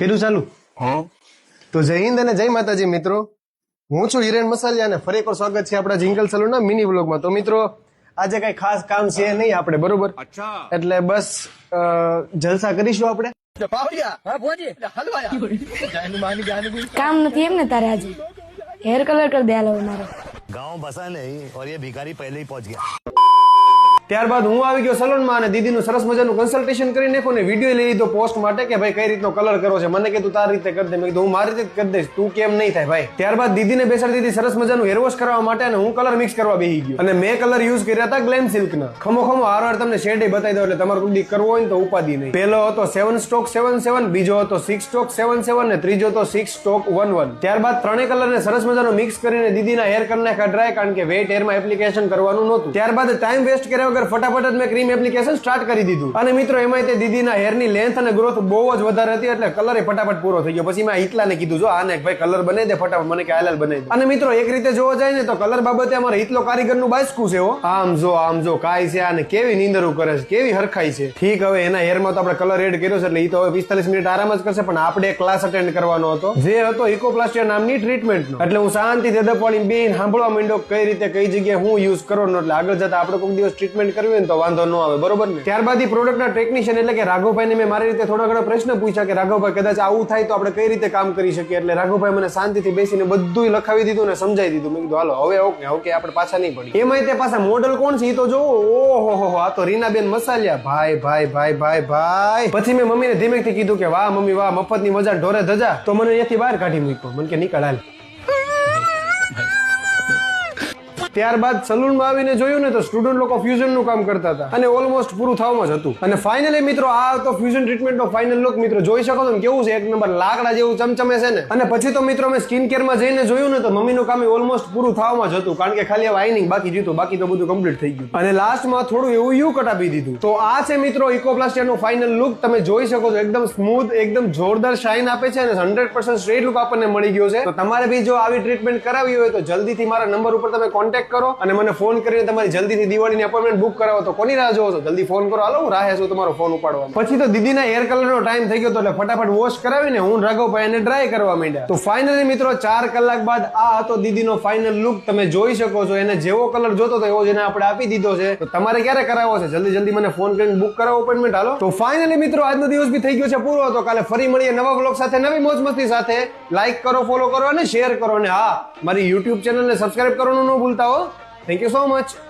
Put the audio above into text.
કર્યું ચાલુ તો જય હિન્દ અને જય માતાજી મિત્રો, હું છું હિરેન મસાલિયા અને ફરી એકવાર સ્વાગત છે આપણા જિંગલ સલૂનના મિની વ્લોગમાં. તો મિત્રો આજે કઈ ખાસ કામ છે નહીં આપણે, બરોબર? એટલે બસ જલસા કરીશું આપણે. કામ નથી એમ ને તારે? આજે હેર કલર કરી દે હાલો મારો. गांव बसा नहीं और ये भिखारी पहले ही पहुंच गया. ત્યારબાદ હું આવી ગયો સલૂનમાં અને દીદીનું સરસ મજાનું કન્સલ્ટેશન કરી નાખ્યું ને વિડીયો લઈ લીધો પોસ્ટ માટે કે ભાઈ કઈ રીતનો કલર કરવો છે. મને કે તું તારી રીતે કરી દે, મેં કીધું હું મારી રીતે કરી દઈશ, તું કેમ નહીં થાય ભાઈ. ત્યારબાદ દીદીને બેસાડી દીધી સરસ મજાનું હેર વોશ કરવા માટે અને હું કલર મિક્સ કરવા બેસી ગયો અને મેં કલર યુઝ કર્યા હતા ગ્લેમ સિલ્કના. ખમો હારવાર તમને શેડ બતાવી દો એટલે તમારે કોઈ કરવો હોય ને તો ઉપાધિ નહીં. પહેલો હતો 7 સ્ટોક 77, બીજો હતો 6 સ્ટોક 77 ને ત્રીજો હતો 6 સ્ટોક 11. ત્યારબાદ ત્રણેય કલરને સરસ મજાનો મિક્સ કરીને દીદીના હેર કરી નાખ્યા ડ્રાય, કારણ કે વેટ હેરમાં એપ્લિકેશન કરવાનું નહોતું. ત્યારબાદ ટાઈમ વેસ્ટ કર્યા વગર ફટાફટ મેં ક્રીમ એપ્લિકેશન સ્ટાર્ટ કરી દીધું. અને મિત્રો એમાં તે દીદીના હેરની લેન્થ અને ગ્રોથ બહુ જ વધારે હતી એટલે કલર ફટાફટ પૂરો થઈ ગયો. પછી મેં હિતલાને કીધું જો આને ભાઈ કલર બનાવી દે ફટાફટ, મને કે હાલ બનાવી દે. અને મિત્રો એક રીતે જોવા જાય ને તો કલર બાબતે અમારે હિતલો કારીગરનું બાસ્કું છે. આમ જો કાઈ છે આને કેવી નીંદરું કરે છે, કેવી હરખાઈ છે. ઠીક, હવે એના હેરમાં તો આપણે કલર એડ કર્યો છે એટલે એ તો હવે 45 મિનિટ આરામ જ કરશે, પણ આપણે ક્લાસ અટેન્ડ કરવાનો હતો જે હતો ઇકોપ્લાસ્ટિયા નામની ટ્રીટમેન્ટનો. એટલે હું શાંતિથી દબવાળી બેન સાંભળવા માંડ્યો કઈ રીતે કઈ જગ્યાએ હું યુઝ કરવાનો, એટલે આગળ જતા આપણે કોઈ દિવસ ટ્રીટમેન્ટ કરવી હોય ને તો વાંધો ન આવે, બરોબર ને? ત્યારબાદ પ્રોડક્ટના ટેકનિશિયન એટલે કે રાઘવભાઈને મેં મારી રીતે થોડા ઘણા પ્રશ્ન પૂછ્યા કે રાઘવભાઈ કદાચ આવું થાય તો આપણે કઈ રીતે કામ કરી શકીએ. એટલે રાઘવભાઈ મને શાંતિથી બેસીને બધું લખાવી દીધું અને સમજાવી દીધું. મેં કીધું હાલો હવે ઓકે આપણે પાછા નહીં પડી. એમાં તે પાછા મોડલ કોણ છે એ તો જો, ઓહો આ તો રીનાબેન મસાલિયા. ભાઈ. પછી મેં મમ્મીને ધીમેથી કીધું કે વાહ મમ્મી વાહ, મફતની મજા ઢોરે ધજા. તો મને અહીંયાથી બહાર કાઢી મૂક્યો, મને કે નીકળ હાલ. ત્યારબાદ સલૂનમાં આવીને જોયું ને તો સ્ટુડન્ટ લોકો ફ્યુઝન નું કામ કરતા હતા અને ઓલમોસ્ટ પૂરું થવામાં જ હતું. અને ફાઇનલી મિત્રો આ તો ફ્યુઝન ટ્રીટમેન્ટ નો ફાઇનલ લુક. મિત્રો જોઈ શકો છો કેવું છે, એક નંબર લાકડા જેવું ચમચમે છે ને. અને પછી તો મિત્રો મેં સ્કિન કેર માં જઈને જોયું ને તો મમ્મીનું કામ ઓલમોસ્ટ પૂરું થવામાં જ હતું, કારણ કે ખાલી વાઇનિંગ બાકી જીતું, બાકી તો બધું કમ્પ્લીટ થઈ ગયું. અને લાસ્ટમાં થોડું એવું યુ કટ આપી દીધું. તો આ છે મિત્રો ઇકોપ્લાસ્ટિયા નું ફાઇનલ લુક. તમે જોઈ શકો છો એકદમ સ્મૂથ, એકદમ જોરદાર શાઇન આપે છે અને 100% સ્ટ્રેટ લુક આપણને મળી ગયો છે. તો તમારે બી જો આવી ટ્રીટમેન્ટ કરાવી હોય તો જલ્દીથી મારા નંબર ઉપર તમે કોન્ટેક્ટ કરો અને મને ફોન કરીને તમારી જલ્દીથી દિવાળીની અપોઇન્ટમેન્ટ બુક કરાવો. તો કોની રાહ જોવો છો? જલ્દી ફોન કરો, હાલો હું રાહે છું તમારો ફોન ઉપાડવાનો. પછી તો દીદીના હેર કલરનો ટાઈમ થઈ ગયો એટલે ફટાફટ વોશ કરાવીને હું રાઘવભાઈ એને ડ્રાય કરવા માંડ્યા. તો ફાઇનલી મિત્રો 4 કલાક બાદ આ હતો દીદીનો ફાઇનલ લુક. તમે જોઈ શકો છો એને જેવો કલર જોતો હતો એવો જ એને આપણે આપી દીધો છે. તો તમારે ક્યારે કરાવવો છે જલ્દી મને ફોન કરીને બુક કરાવો અપોઇન્ટમેન્ટ, હાલો. તો ફાઇનલી મિત્રો આજનો દિવસ બી થઈ ગયો છે પૂરો. તો કાલે ફરી મળીએ નવા વ્લોગ સાથે, નવી મોજ મસ્તી સાથે. લાઈક કરો, ફોલો કરો અને શેર કરો. અને હા, મારી યુટ્યુબ ચેનલને સબસ્ક્રાઇબ કરવાનું ન ભૂલતા હો. Thank you so much.